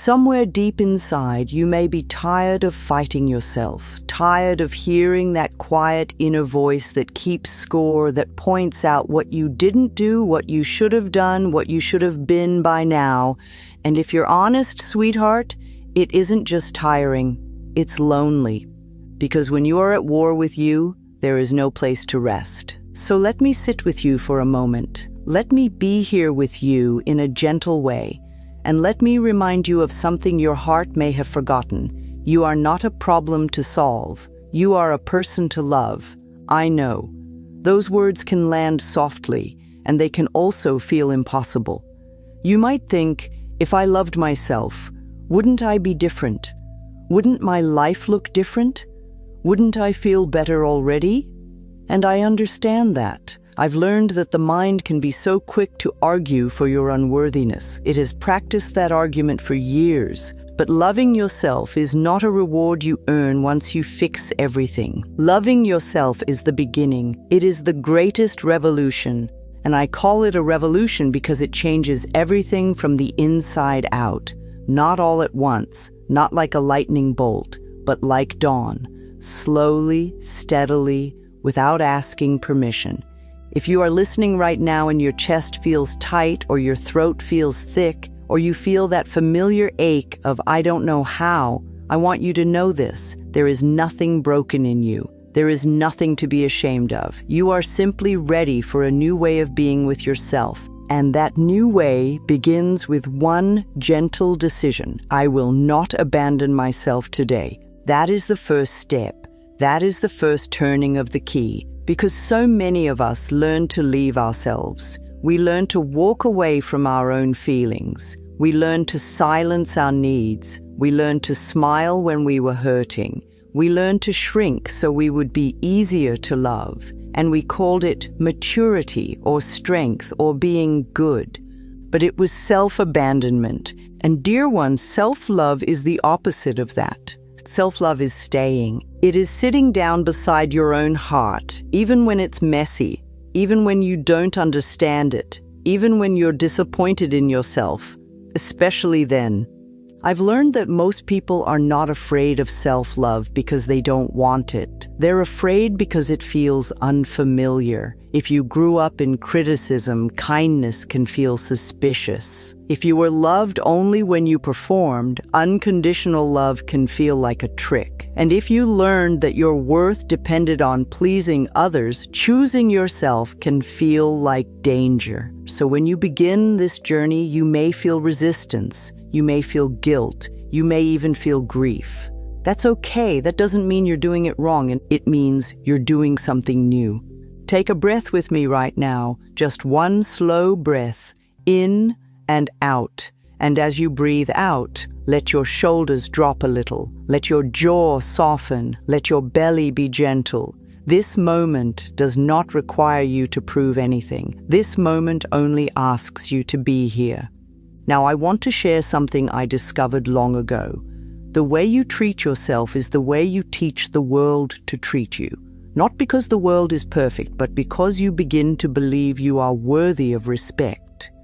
Somewhere deep inside, you may be tired of fighting yourself, tired of hearing that quiet inner voice that keeps score, that points out what you didn't do, what you should have done, what you should have been by now. And if you're honest, sweetheart, it isn't just tiring, it's lonely. Because when you are at war with you, there is no place to rest. So let me sit with you for a moment. Let me be here with you in a gentle way. And let me remind you of something your heart may have forgotten. You are not a problem to solve. You are a person to love. I know. Those words can land softly, and they can also feel impossible. You might think, if I loved myself, wouldn't I be different? Wouldn't my life look different? Wouldn't I feel better already? And I understand that. I've learned that the mind can be so quick to argue for your unworthiness. It has practiced that argument for years. But loving yourself is not a reward you earn once you fix everything. Loving yourself is the beginning. It is the greatest revolution. And I call it a revolution because it changes everything from the inside out. Not all at once, not like a lightning bolt, but like dawn. Slowly, steadily, without asking permission. If you are listening right now and your chest feels tight, or your throat feels thick, or you feel that familiar ache of I don't know how, I want you to know this. There is nothing broken in you. There is nothing to be ashamed of. You are simply ready for a new way of being with yourself. And that new way begins with one gentle decision. I will not abandon myself today. That is the first step. That is the first turning of the key. Because so many of us learn to leave ourselves. We learn to walk away from our own feelings. We learn to silence our needs. We learn to smile when we were hurting. We learn to shrink so we would be easier to love. And we called it maturity or strength or being good. But it was self-abandonment. And dear ones, self-love is the opposite of that. Self-love is staying. It is sitting down beside your own heart, even when it's messy, even when you don't understand it, even when you're disappointed in yourself, especially then. I've learned that most people are not afraid of self-love because they don't want it. They're afraid because it feels unfamiliar. If you grew up in criticism, kindness can feel suspicious. If you were loved only when you performed, unconditional love can feel like a trick. And if you learned that your worth depended on pleasing others, choosing yourself can feel like danger. So when you begin this journey, you may feel resistance. You may feel guilt. You may even feel grief. That's okay. That doesn't mean you're doing it wrong, and it means you're doing something new. Take a breath with me right now. Just one slow breath, in and out. And as you breathe out, let your shoulders drop a little. Let your jaw soften. Let your belly be gentle. This moment does not require you to prove anything. This moment only asks you to be here. Now, I want to share something I discovered long ago. The way you treat yourself is the way you teach the world to treat you. Not because the world is perfect, but because you begin to believe you are worthy of respect.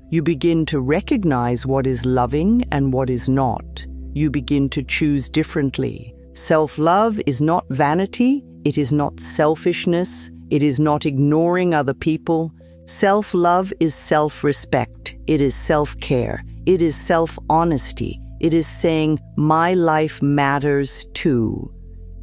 You begin to recognize what is loving and what is not. You begin to choose differently. Self-love is not vanity. It is not selfishness. It is not ignoring other people. Self-love is self-respect. It is self-care. It is self-honesty. It is saying, my life matters too.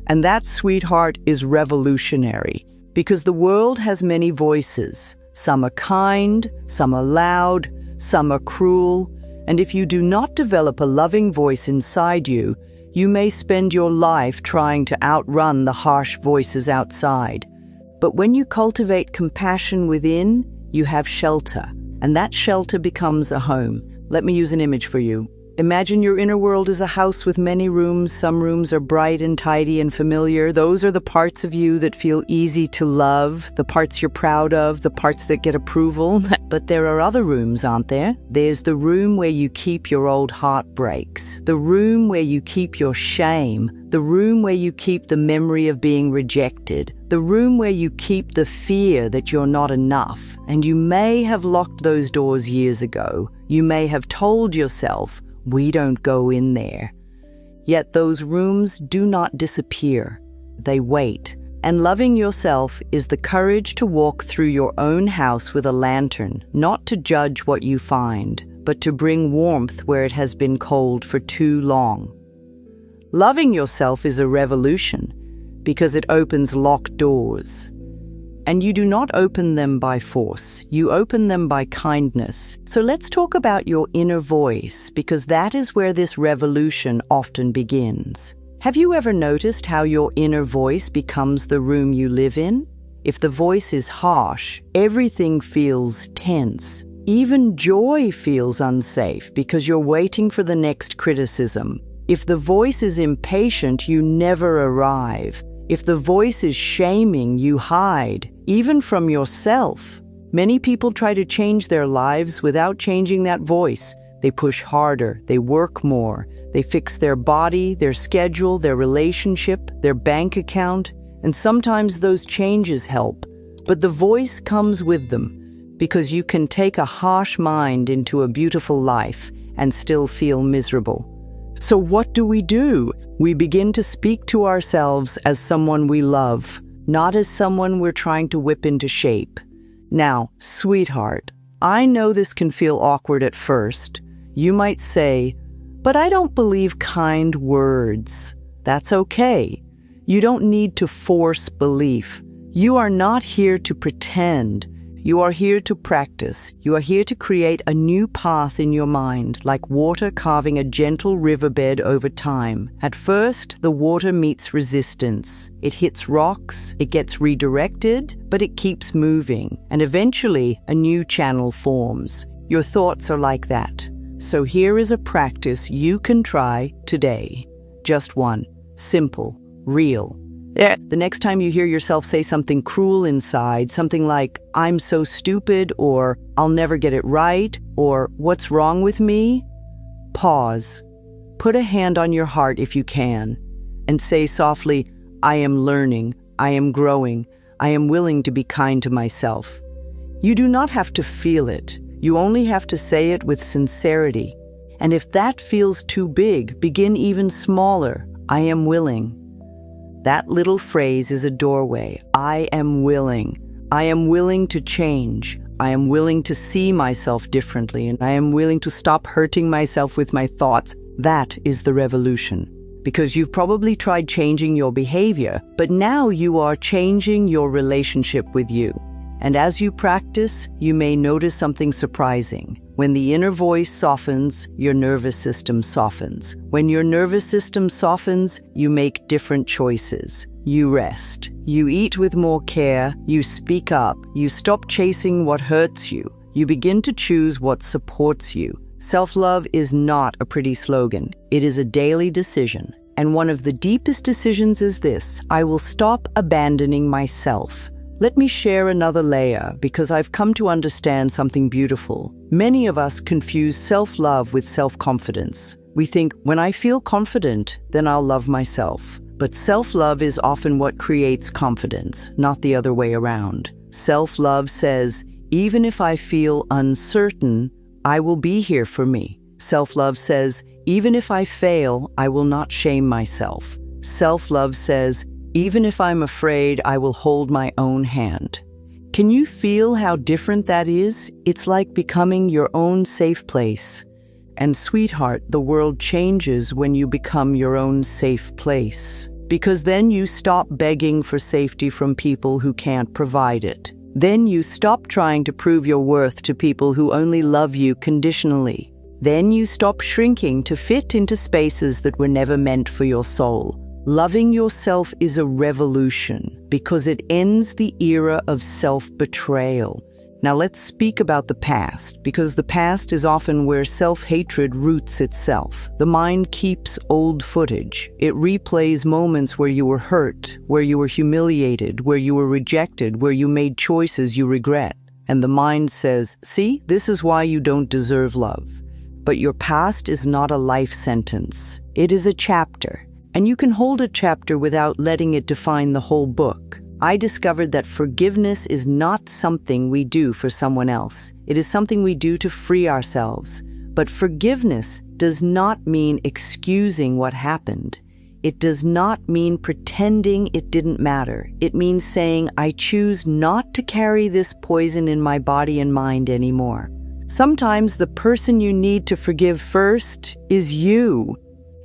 And that, sweetheart, is revolutionary, because the world has many voices. Some are kind, some are loud, some are cruel. And if you do not develop a loving voice inside you, you may spend your life trying to outrun the harsh voices outside. But when you cultivate compassion within, you have shelter, and that shelter becomes a home. Let me use an image for you. Imagine your inner world is a house with many rooms. Some rooms are bright and tidy and familiar. Those are the parts of you that feel easy to love, the parts you're proud of, the parts that get approval. But there are other rooms, aren't there? There's the room where you keep your old heartbreaks, the room where you keep your shame, the room where you keep the memory of being rejected, the room where you keep the fear that you're not enough. And you may have locked those doors years ago. You may have told yourself, We don't go in there. Yet those rooms do not disappear. They wait. And loving yourself is the courage to walk through your own house with a lantern, not to judge what you find, but to bring warmth where it has been cold for too long. Loving yourself is a revolution because it opens locked doors. And you do not open them by force. You open them by kindness. So let's talk about your inner voice, because that is where this revolution often begins. Have you ever noticed how your inner voice becomes the room you live in? If the voice is harsh, everything feels tense. Even joy feels unsafe because you're waiting for the next criticism. If the voice is impatient, you never arrive. If the voice is shaming, you hide, even from yourself. Many people try to change their lives without changing that voice. They push harder, they work more, they fix their body, their schedule, their relationship, their bank account, and sometimes those changes help. But the voice comes with them, because you can take a harsh mind into a beautiful life and still feel miserable. So what do? We begin to speak to ourselves as someone we love, not as someone we're trying to whip into shape. Now, sweetheart, I know this can feel awkward at first. You might say, but I don't believe kind words. That's okay. You don't need to force belief. You are not here to pretend. You are here to practice. You are here to create a new path in your mind, like water carving a gentle riverbed over time. At first, the water meets resistance. It hits rocks, it gets redirected, but it keeps moving, and eventually a new channel forms. Your thoughts are like that. So here is a practice you can try today. Just one. Simple. Real. The next time you hear yourself say something cruel inside, something like, I'm so stupid, or I'll never get it right, or what's wrong with me? Pause. Put a hand on your heart if you can, and say softly, I am learning, I am growing, I am willing to be kind to myself. You do not have to feel it. You only have to say it with sincerity. And if that feels too big, begin even smaller. I am willing. That little phrase is a doorway. I am willing. I am willing to change. I am willing to see myself differently, and I am willing to stop hurting myself with my thoughts. That is the revolution. Because you've probably tried changing your behavior, but now you are changing your relationship with you. And as you practice, you may notice something surprising. When the inner voice softens, your nervous system softens. When your nervous system softens, you make different choices. You rest. You eat with more care. You speak up. You stop chasing what hurts you. You begin to choose what supports you. Self-love is not a pretty slogan. It is a daily decision. And one of the deepest decisions is this: I will stop abandoning myself. Let me share another layer, because I've come to understand something beautiful. Many of us confuse self-love with self-confidence. We think, when I feel confident, then I'll love myself. But self-love is often what creates confidence, not the other way around. Self-love says, even if I feel uncertain, I will be here for me. Self-love says, even if I fail, I will not shame myself. Self-love says, even if I'm afraid, I will hold my own hand. Can you feel how different that is? It's like becoming your own safe place. And sweetheart, the world changes when you become your own safe place. Because then you stop begging for safety from people who can't provide it. Then you stop trying to prove your worth to people who only love you conditionally. Then you stop shrinking to fit into spaces that were never meant for your soul. Loving yourself is a revolution because it ends the era of self-betrayal. Now let's speak about the past, because the past is often where self-hatred roots itself. The mind keeps old footage. It replays moments where you were hurt, where you were humiliated, where you were rejected, where you made choices you regret. And the mind says, see, this is why you don't deserve love. But your past is not a life sentence. It is a chapter. And you can hold a chapter without letting it define the whole book. I discovered that forgiveness is not something we do for someone else. It is something we do to free ourselves. But forgiveness does not mean excusing what happened. It does not mean pretending it didn't matter. It means saying, I choose not to carry this poison in my body and mind anymore. Sometimes the person you need to forgive first is you.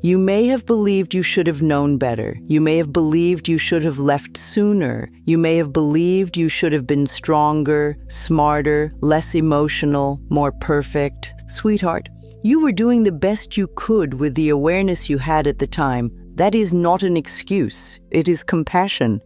You may have believed you should have known better. You may have believed you should have left sooner. You may have believed you should have been stronger, smarter, less emotional, more perfect. Sweetheart, you were doing the best you could with the awareness you had at the time. That is not an excuse. It is compassion,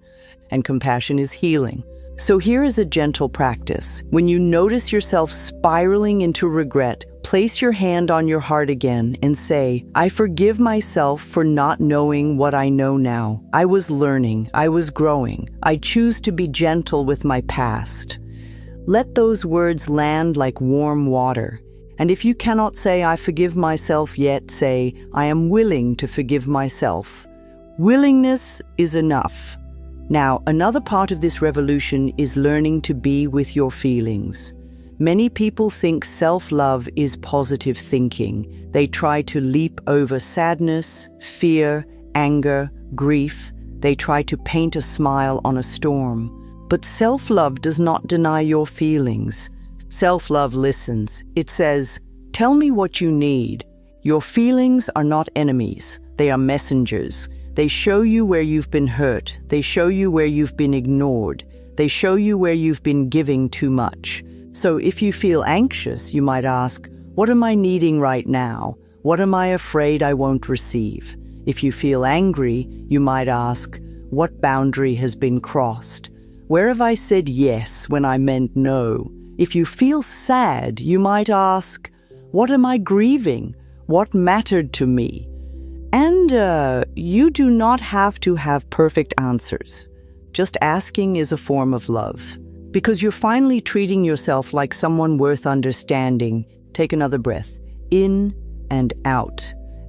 and compassion is healing. So here is a gentle practice. When you notice yourself spiraling into regret, place your hand on your heart again and say, I forgive myself for not knowing what I know now. I was learning. I was growing. I choose to be gentle with my past. Let those words land like warm water. And if you cannot say, I forgive myself yet, say, I am willing to forgive myself. Willingness is enough. Now, another part of this revolution is learning to be with your feelings. Many people think self-love is positive thinking. They try to leap over sadness, fear, anger, grief. They try to paint a smile on a storm. But self-love does not deny your feelings. Self-love listens. It says, tell me what you need. Your feelings are not enemies. They are messengers. They show you where you've been hurt. They show you where you've been ignored. They show you where you've been giving too much. So if you feel anxious, you might ask, what am I needing right now? What am I afraid I won't receive? If you feel angry, you might ask, what boundary has been crossed? Where have I said yes when I meant no? If you feel sad, you might ask, what am I grieving? What mattered to me? And you do not have to have perfect answers. Just asking is a form of love. Because you're finally treating yourself like someone worth understanding. Take another breath, in and out,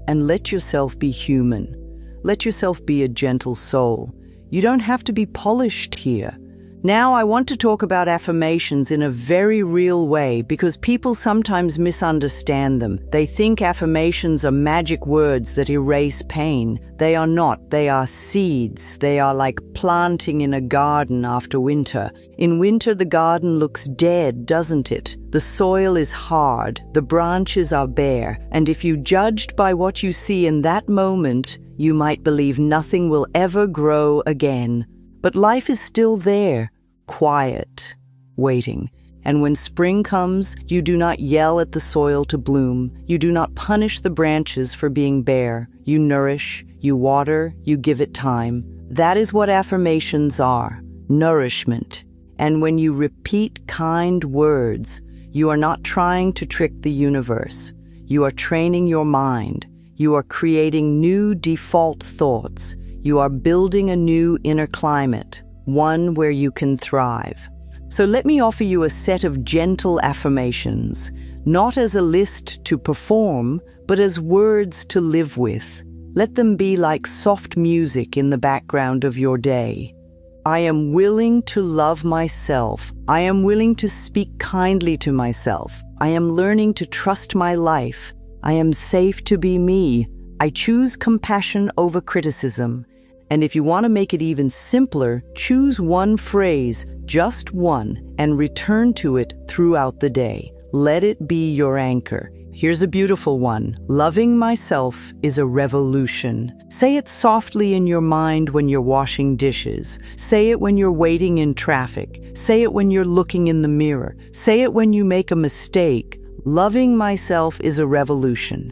and let yourself be human. Let yourself be a gentle soul. You don't have to be polished here. Now I want to talk about affirmations in a very real way because people sometimes misunderstand them. They think affirmations are magic words that erase pain. They are not. They are seeds. They are like planting in a garden after winter. In winter, the garden looks dead, doesn't it? The soil is hard. The branches are bare. And if you judged by what you see in that moment, you might believe nothing will ever grow again. But life is still there. Quiet, waiting. And when spring comes, you do not yell at the soil to bloom. You do not punish the branches for being bare. You nourish, you water, you give it time. That is what affirmations are, nourishment. And when you repeat kind words, you are not trying to trick the universe. You are training your mind. You are creating new default thoughts. You are building a new inner climate. One where you can thrive. So let me offer you a set of gentle affirmations, not as a list to perform, but as words to live with. Let them be like soft music in the background of your day. I am willing to love myself. I am willing to speak kindly to myself. I am learning to trust my life. I am safe to be me. I choose compassion over criticism. And if you want to make it even simpler, choose one phrase, just one, and return to it throughout the day. Let it be your anchor. Here's a beautiful one. Loving myself is a revolution. Say it softly in your mind when you're washing dishes. Say it when you're waiting in traffic. Say it when you're looking in the mirror. Say it when you make a mistake. Loving myself is a revolution.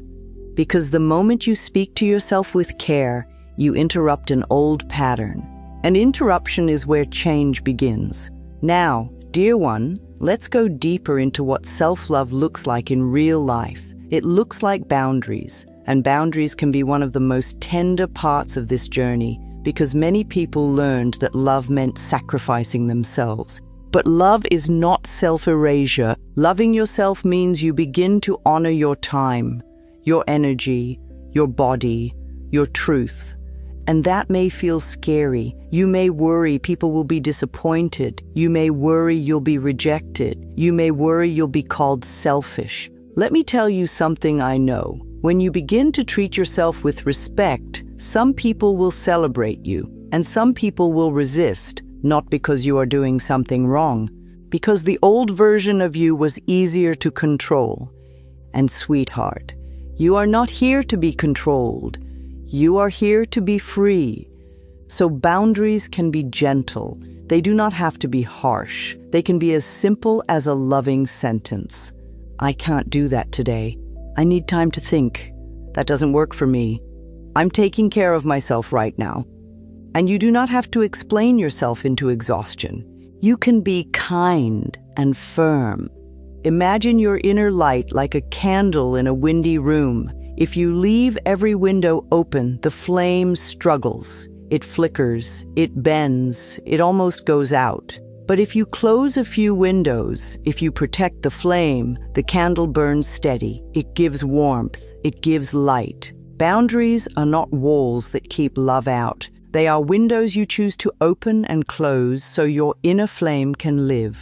Because the moment you speak to yourself with care, you interrupt an old pattern. An interruption is where change begins. Now, dear one, let's go deeper into what self-love looks like in real life. It looks like boundaries, and boundaries can be one of the most tender parts of this journey because many people learned that love meant sacrificing themselves. But love is not self-erasure. Loving yourself means you begin to honor your time, your energy, your body, your truth. And that may feel scary. You may worry people will be disappointed. You may worry you'll be rejected. You may worry you'll be called selfish. Let me tell you something I know. When you begin to treat yourself with respect, some people will celebrate you, and some people will resist, not because you are doing something wrong, because the old version of you was easier to control. And sweetheart, you are not here to be controlled. You are here to be free. So boundaries can be gentle. They do not have to be harsh. They can be as simple as a loving sentence. I can't do that today. I need time to think. That doesn't work for me. I'm taking care of myself right now. And you do not have to explain yourself into exhaustion. You can be kind and firm. Imagine your inner light like a candle in a windy room. If you leave every window open, the flame struggles. It flickers, it bends, it almost goes out. But if you close a few windows, if you protect the flame, the candle burns steady. It gives warmth, it gives light. Boundaries are not walls that keep love out. They are windows you choose to open and close so your inner flame can live.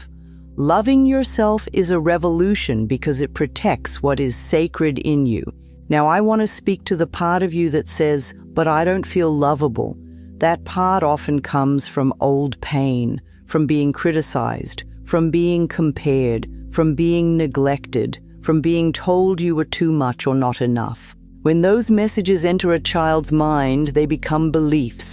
Loving yourself is a revolution because it protects what is sacred in you. Now I want to speak to the part of you that says, but I don't feel lovable. That part often comes from old pain, from being criticized, from being compared, from being neglected, from being told you were too much or not enough. When those messages enter a child's mind, they become beliefs.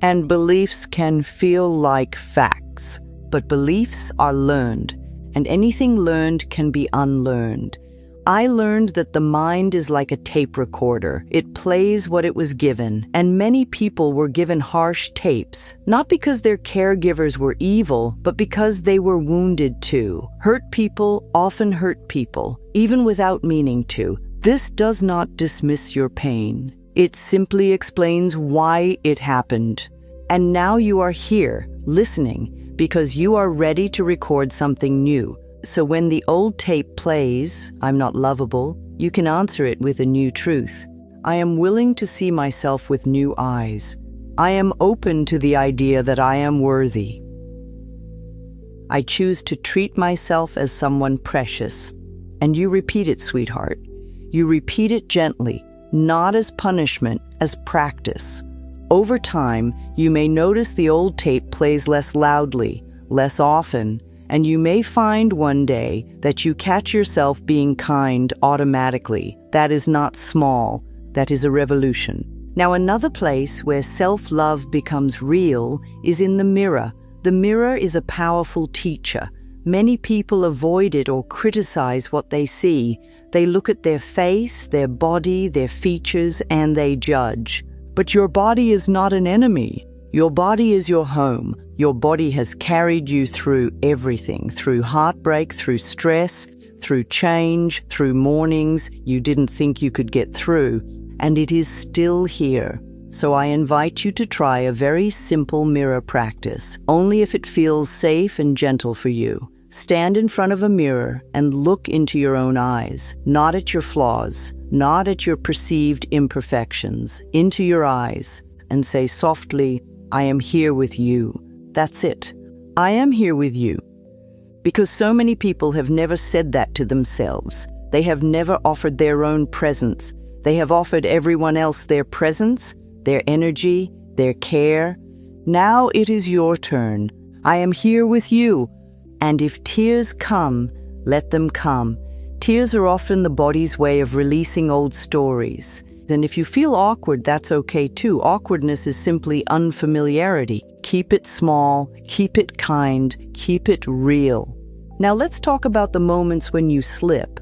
And beliefs can feel like facts. But beliefs are learned, and anything learned can be unlearned. I learned that the mind is like a tape recorder. It plays what it was given, and many people were given harsh tapes, not because their caregivers were evil, but because they were wounded too. Hurt people often hurt people, even without meaning to. This does not dismiss your pain. It simply explains why it happened. And now you are here, listening, because you are ready to record something new. So when the old tape plays, I'm not lovable, you can answer it with a new truth. I am willing to see myself with new eyes. I am open to the idea that I am worthy. I choose to treat myself as someone precious. And you repeat it, sweetheart. You repeat it gently, not as punishment, as practice. Over time, you may notice the old tape plays less loudly, less often, and you may find one day that you catch yourself being kind automatically. That is not small. That is a revolution. Now, another place where self-love becomes real is in the mirror. The mirror is a powerful teacher. Many people avoid it or criticize what they see. They look at their face, their body, their features, and they judge. But your body is not an enemy. Your body is your home. Your body has carried you through everything, through heartbreak, through stress, through change, through mornings you didn't think you could get through, and it is still here. So I invite you to try a very simple mirror practice, only if it feels safe and gentle for you. Stand in front of a mirror and look into your own eyes, not at your flaws, not at your perceived imperfections, into your eyes, and say softly, I am here with you. That's it. I am here with you. Because so many people have never said that to themselves. They have never offered their own presence. They have offered everyone else their presence, their energy, their care. Now it is your turn. I am here with you. And if tears come, let them come. Tears are often the body's way of releasing old stories. And if you feel awkward, that's okay too. Awkwardness is simply unfamiliarity. Keep it small, keep it kind, keep it real. Now let's talk about the moments when you slip.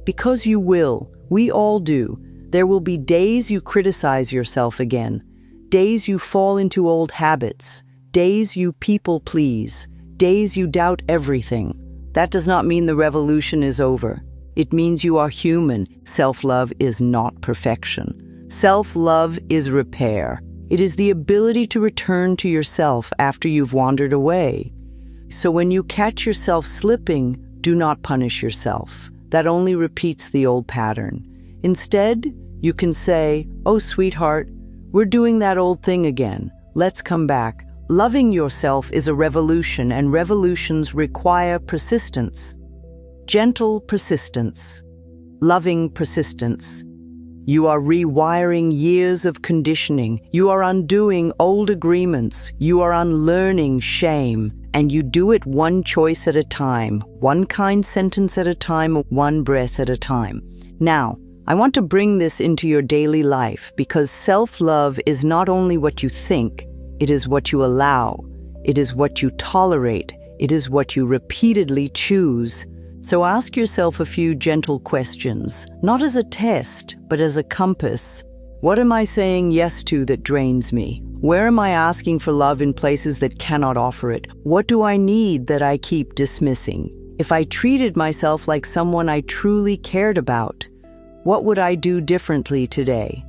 Because you will. We all do. There will be days you criticize yourself again. Days you fall into old habits. Days you people please. Days you doubt everything. That does not mean the revolution is over. It means you are human. Self-love is not perfection. Self-love is repair. It is the ability to return to yourself after you've wandered away. So when you catch yourself slipping, do not punish yourself. That only repeats the old pattern. Instead, you can say, oh, sweetheart, we're doing that old thing again. Let's come back. Loving yourself is a revolution, and revolutions require persistence. Gentle persistence, loving persistence. You are rewiring years of conditioning. You are undoing old agreements. You are unlearning shame. And you do it one choice at a time, one kind sentence at a time, one breath at a time. Now, I want to bring this into your daily life because self-love is not only what you think, it is what you allow. It is what you tolerate. It is what you repeatedly choose. So ask yourself a few gentle questions, not as a test, but as a compass. What am I saying yes to that drains me? Where am I asking for love in places that cannot offer it? What do I need that I keep dismissing? If I treated myself like someone I truly cared about, what would I do differently today?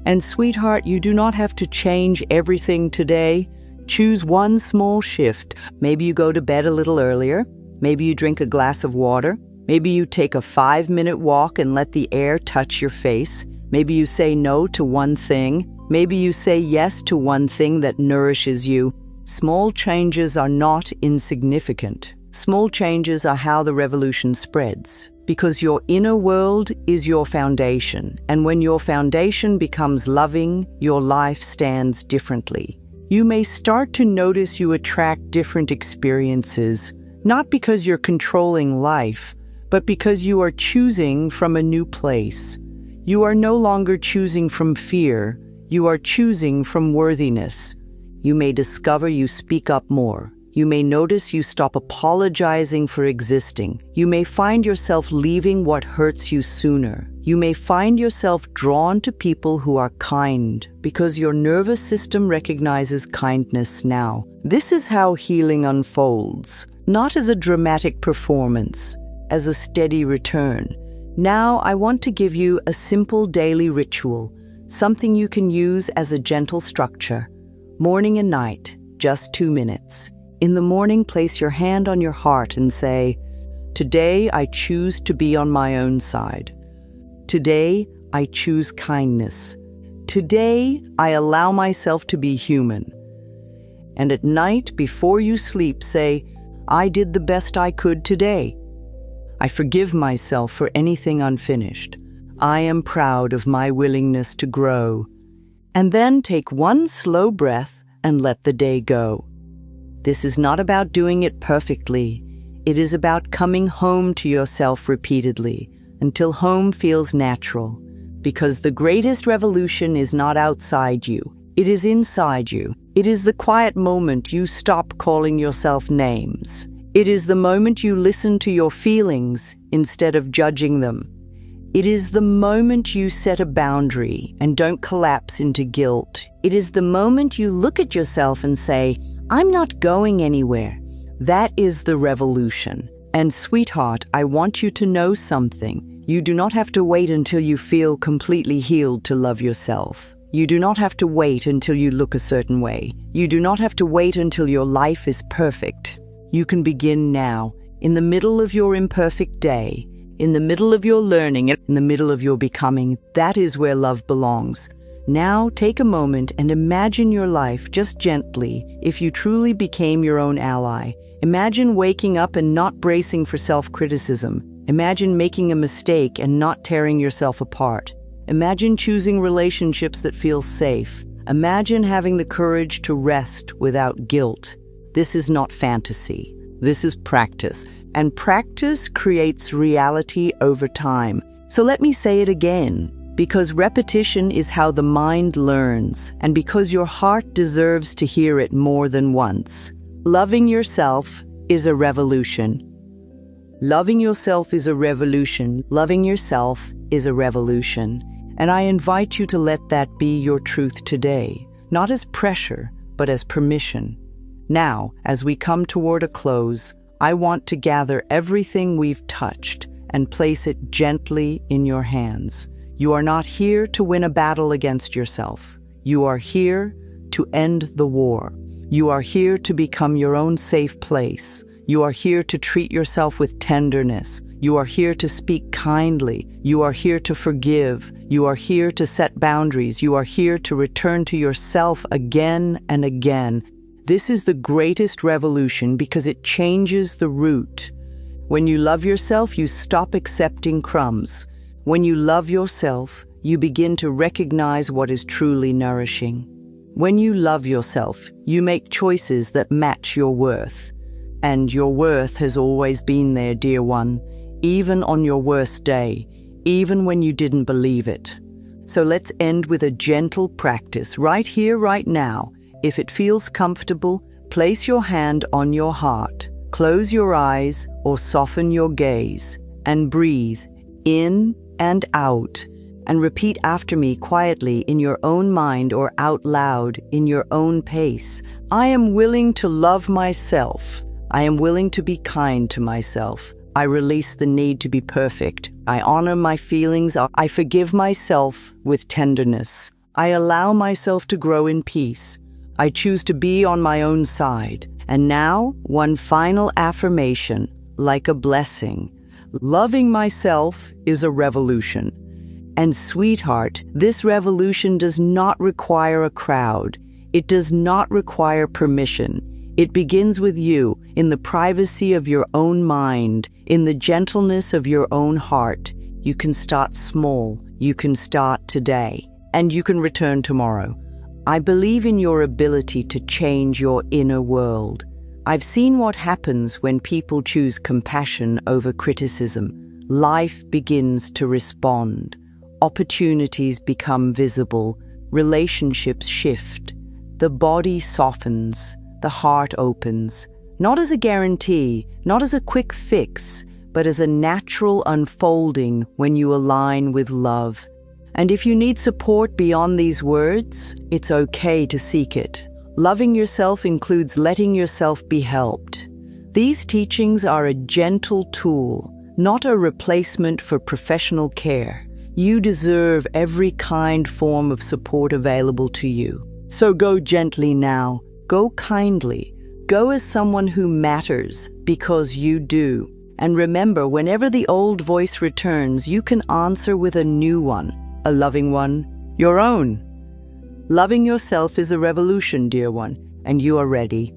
And sweetheart, you do not have to change everything today. Choose one small shift. Maybe you go to bed a little earlier. Maybe you drink a glass of water. Maybe you take a 5-minute walk and let the air touch your face. Maybe you say no to one thing. Maybe you say yes to one thing that nourishes you. Small changes are not insignificant. Small changes are how the revolution spreads. Because your inner world is your foundation. And when your foundation becomes loving, your life stands differently. You may start to notice you attract different experiences, not because you're controlling life, but because you are choosing from a new place. You are no longer choosing from fear. You are choosing from worthiness. You may discover you speak up more. You may notice you stop apologizing for existing. You may find yourself leaving what hurts you sooner. You may find yourself drawn to people who are kind because your nervous system recognizes kindness now. This is how healing unfolds, not as a dramatic performance, as a steady return. Now I want to give you a simple daily ritual, something you can use as a gentle structure. Morning and night, just 2 minutes. In the morning, place your hand on your heart and say, "Today I choose to be on my own side. Today I choose kindness. Today I allow myself to be human." And at night, before you sleep, say, "I did the best I could today. I forgive myself for anything unfinished. I am proud of my willingness to grow." And then take one slow breath and let the day go. This is not about doing it perfectly. It is about coming home to yourself repeatedly until home feels natural. Because the greatest revolution is not outside you. It is inside you. It is the quiet moment you stop calling yourself names. It is the moment you listen to your feelings instead of judging them. It is the moment you set a boundary and don't collapse into guilt. It is the moment you look at yourself and say, "I'm not going anywhere." That is the revolution. And sweetheart, I want you to know something. You do not have to wait until you feel completely healed to love yourself. You do not have to wait until you look a certain way. You do not have to wait until your life is perfect. You can begin now, in the middle of your imperfect day, in the middle of your learning, in the middle of your becoming. That is where love belongs. Now take a moment and imagine your life just gently if you truly became your own ally. Imagine waking up and not bracing for self-criticism. Imagine making a mistake and not tearing yourself apart. Imagine choosing relationships that feel safe. Imagine having the courage to rest without guilt. This is not fantasy. This is practice. And practice creates reality over time. So let me say it again. Because repetition is how the mind learns, and because your heart deserves to hear it more than once. Loving yourself is a revolution. Loving yourself is a revolution. Loving yourself is a revolution. And I invite you to let that be your truth today, not as pressure, but as permission. Now, as we come toward a close, I want to gather everything we've touched and place it gently in your hands. You are not here to win a battle against yourself. You are here to end the war. You are here to become your own safe place. You are here to treat yourself with tenderness. You are here to speak kindly. You are here to forgive. You are here to set boundaries. You are here to return to yourself again and again. This is the greatest revolution because it changes the root. When you love yourself, you stop accepting crumbs. When you love yourself, you begin to recognize what is truly nourishing. When you love yourself, you make choices that match your worth. And your worth has always been there, dear one, even on your worst day, even when you didn't believe it. So let's end with a gentle practice right here, right now. If it feels comfortable, place your hand on your heart, close your eyes or soften your gaze, and breathe in and out, and repeat after me quietly in your own mind or out loud in your own pace. I am willing to love myself. I am willing to be kind to myself. I release the need to be perfect. I honor my feelings. I forgive myself with tenderness. I allow myself to grow in peace. I choose to be on my own side. And now, one final affirmation, like a blessing. Loving myself is a revolution. And sweetheart, this revolution does not require a crowd. It does not require permission. It begins with you, in the privacy of your own mind, in the gentleness of your own heart. You can start small. You can start today. And you can return tomorrow. I believe in your ability to change your inner world. I've seen what happens when people choose compassion over criticism. Life begins to respond. Opportunities become visible. Relationships shift. The body softens. The heart opens, not as a guarantee, not as a quick fix, but as a natural unfolding when you align with love. And if you need support beyond these words, it's okay to seek it. Loving yourself includes letting yourself be helped. These teachings are a gentle tool, not a replacement for professional care. You deserve every kind form of support available to you. So go gently now. Go kindly. Go as someone who matters, because you do. And remember, whenever the old voice returns, you can answer with a new one, a loving one, your own. Loving yourself is a revolution, dear one, and you are ready.